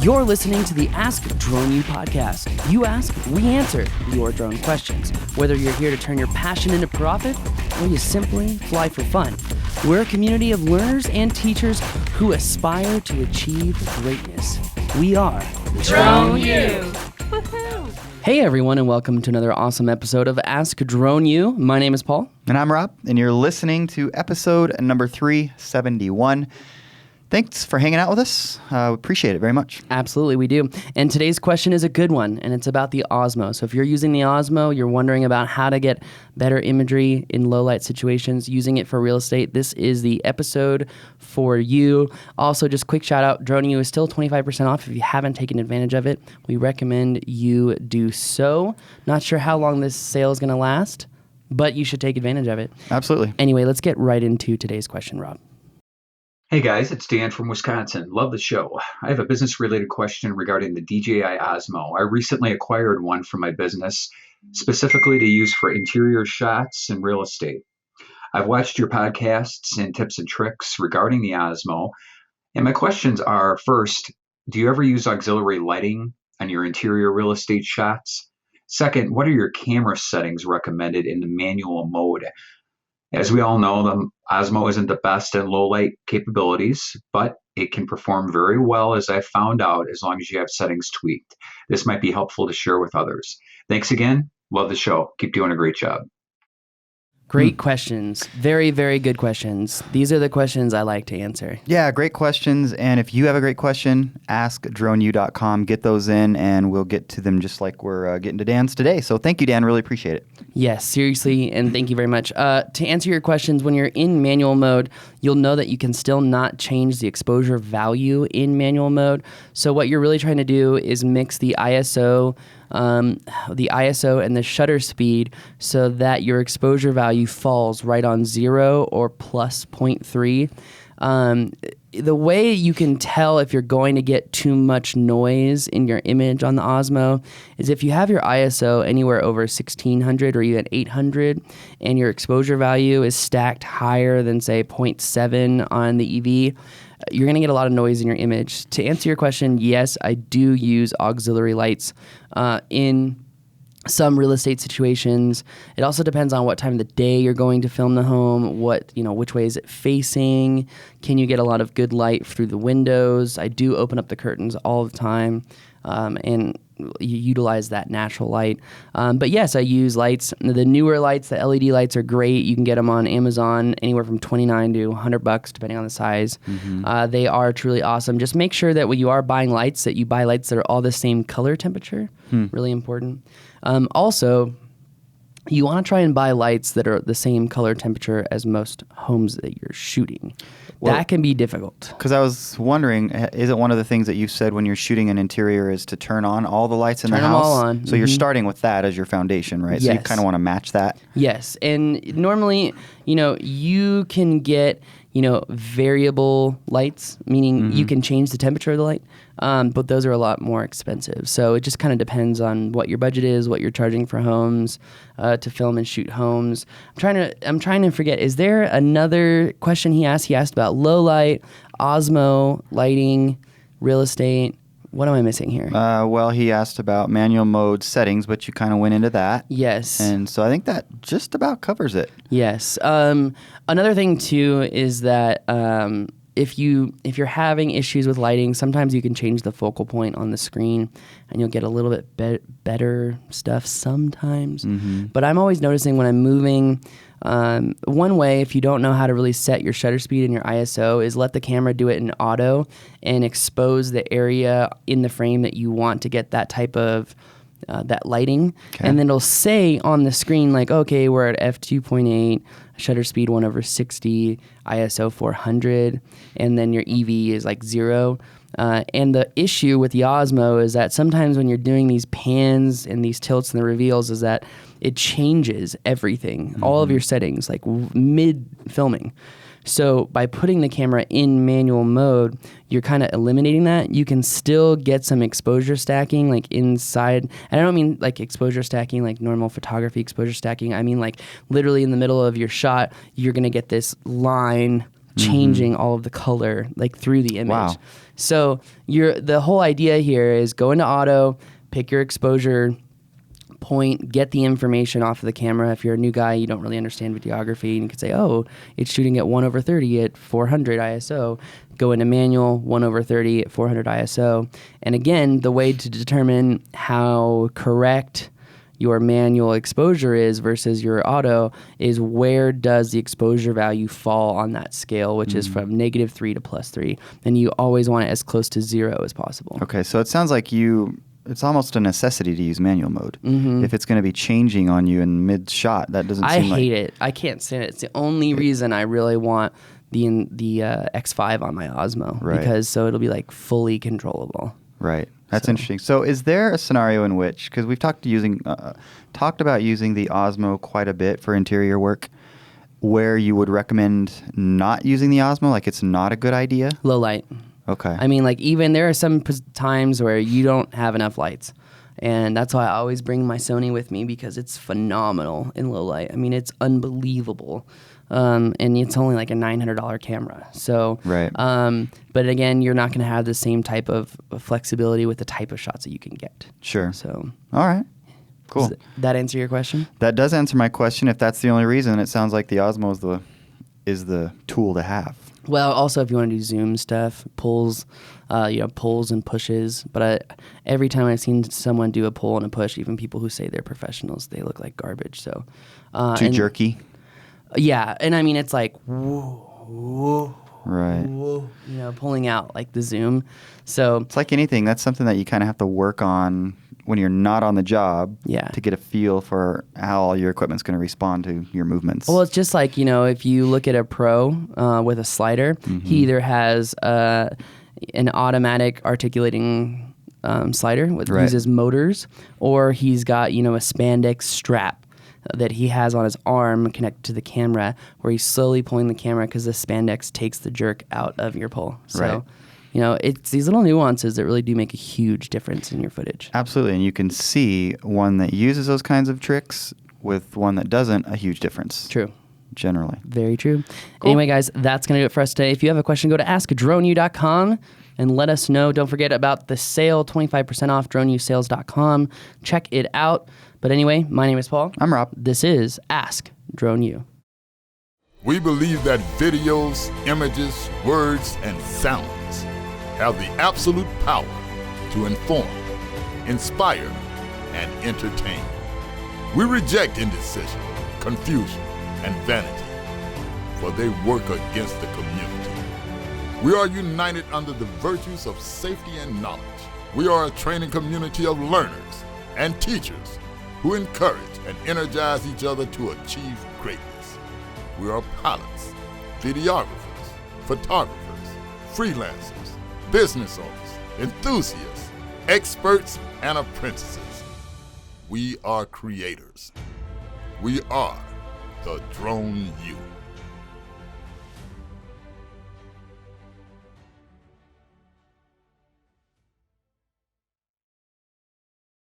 You're listening to the Ask Drone U podcast. You ask, we answer your drone questions. Whether you're here to turn your passion into profit or you simply fly for fun, we're a community of learners and teachers who aspire to achieve greatness. We are Drone U. Hey everyone, and welcome to another awesome episode of Ask Drone U. My name is Paul. And I'm Rob, and you're listening to episode number 371. Thanks for hanging out with us. We appreciate it very much. Absolutely, we do. And today's question is a good one, and it's about the OSMO. So if you're using the OSMO, you're wondering about how to get better imagery in low light situations, using it for real estate, this is the episode for you. Also, just quick shout out, Drone U is still 25% off if you haven't taken advantage of it. We recommend you do so. Not sure how long this sale is going to last, but you should take advantage of it. Absolutely. Anyway, let's get right into today's question, Rob. Hey guys, it's Dan from Wisconsin. Love the show. I have a business-related question regarding the DJI Osmo. I recently acquired one for my business, specifically to use for interior shots and real estate. I've watched your podcasts and tips and tricks regarding the Osmo, and my questions are, first, do you ever use auxiliary lighting on your interior real estate shots? Second, what are your camera settings recommended in the manual mode? As we all know, the Osmo isn't the best at low light capabilities, but it can perform very well, as I found out, as long as you have settings tweaked. This might be helpful to share with others. Thanks again. Love the show. Keep doing a great job. Great questions. Very, very good questions. These are the questions I like to answer. Yeah, great questions. And if you have a great question, askdroneu.com. Get those in, and we'll get to them just like we're getting to Dan's today. So thank you, Dan. Really appreciate it. Yes, seriously, and thank you very much. To answer your questions, when you're in manual mode, you'll know that you can still not change the exposure value in manual mode. So what you're really trying to do is mix the ISO and the shutter speed so that your exposure value falls right on 0 or plus 0.3. The way you can tell if you're going to get too much noise in your image on the Osmo is if you have your ISO anywhere over 1600 or even 800 and your exposure value is stacked higher than, say, 0.7 on the EV, you're going to get a lot of noise in your image. To answer your question, yes, I do use auxiliary lights in some real estate situations. It also depends on what time of the day you're going to film the home, which way is it facing, can you get a lot of good light through the windows. I do open up the curtains all the time, and you utilize that natural light. But yes, I use lights. The newer lights, the LED lights, are great. You can get them on Amazon anywhere from $29 to $100, depending on the size. Mm-hmm. They are truly awesome. Just make sure that when you are buying lights, that you buy lights that are all the same color temperature. Really important. Also, you want to try and buy lights that are the same color temperature as most homes that you're shooting. Well, that can be difficult. Because I was wondering, is it one of the things that you said when you're shooting an interior is to turn on all the lights in the house? Turn them all on. So you're starting with that as your foundation, right? Yes. So you kind of want to match that? Yes. And normally, you can get, variable lights, meaning you can change the temperature of the light. But those are a lot more expensive. So it just kind of depends on what your budget is, what you're charging for homes, to film and shoot homes. I'm trying to forget, is there another question he asked? He asked about low light, Osmo, lighting, real estate. What am I missing here? Well, he asked about manual mode settings, but you kind of went into that. Yes. And so I think that just about covers it. Yes. Another thing too is that if you're having issues with lighting, sometimes you can change the focal point on the screen and you'll get a little bit better stuff sometimes. Mm-hmm. But I'm always noticing when I'm moving, one way, if you don't know how to really set your shutter speed and your ISO, is let the camera do it in auto and expose the area in the frame that you want to get that type of that lighting. Okay. And then it'll say on the screen, like, okay, we're at f2.8, shutter speed 1/60, ISO 400, and then your EV is like 0. And the issue with the Osmo is that sometimes when you're doing these pans and these tilts and the reveals is that it changes everything, all of your settings, like mid-filming. So by putting the camera in manual mode, you're kind of eliminating that. You can still get some exposure stacking like inside. And I don't mean like exposure stacking like normal photography exposure stacking. I mean like literally in the middle of your shot, you're going to get this line changing all of the color like through the image. Wow. So the whole idea here is go into auto, pick your exposure point, get the information off of the camera. If you're a new guy, you don't really understand videography, and you could say, oh, it's shooting at 1/30 at 400 ISO. Go into manual, 1/30 at 400 ISO. And again, the way to determine how correct your manual exposure is versus your auto is where does the exposure value fall on that scale, which is from -3 to +3. And you always want it as close to 0 as possible. Okay, so it sounds like it's almost a necessity to use manual mode. If it's going to be changing on you in mid-shot, that doesn't seem like... I hate it. I can't stand it. It's the only reason I really want the X5 on my Osmo. Right. Because so it'll be like fully controllable. Right. That's interesting. So is there a scenario in which, because we've talked about using the Osmo quite a bit for interior work, where you would recommend not using the Osmo, like it's not a good idea? Low light. Okay. I mean, like even there are some times where you don't have enough lights. And that's why I always bring my Sony with me because it's phenomenal in low light. I mean, it's unbelievable. And it's only like a $900 camera. So, right. But again, you're not going to have the same type of flexibility with the type of shots that you can get. Sure. So, all right. Cool. Does that answer your question? That does answer my question. If that's the only reason, it sounds like the Osmo is the tool to have. Well, also if you want to do zoom stuff, pulls and pushes. But every time I've seen someone do a pull and a push, even people who say they're professionals, they look like garbage. So too jerky. Yeah, and I mean it's like whoa, right. Whoa, pulling out like the zoom. So it's like anything. That's something that you kind of have to work on when you're not on the job. Yeah. To get a feel for how all your equipment's going to respond to your movements. Well, it's just like if you look at a pro with a slider, he either has an automatic articulating slider with uses motors, or he's got a spandex strap that he has on his arm connected to the camera, where he's slowly pulling the camera because the spandex takes the jerk out of your pull. So, it's these little nuances that really do make a huge difference in your footage. Absolutely, and you can see one that uses those kinds of tricks with one that doesn't, a huge difference. True. Generally. Very true. Cool. Anyway, guys, that's going to do it for us today. If you have a question, go to askdroneu.com and let us know. Don't forget about the sale, 25% off, droneusales.com. Check it out. But anyway, my name is Paul. I'm Rob. This is Ask Drone U. We believe that videos, images, words, and sounds have the absolute power to inform, inspire, and entertain. We reject indecision, confusion, and vanity, for they work against the community. We are united under the virtues of safety and knowledge. We are a training community of learners and teachers who encourage and energize each other to achieve greatness. We are pilots, videographers, photographers, freelancers, business owners, enthusiasts, experts, and apprentices. We are creators. We are the Drone U.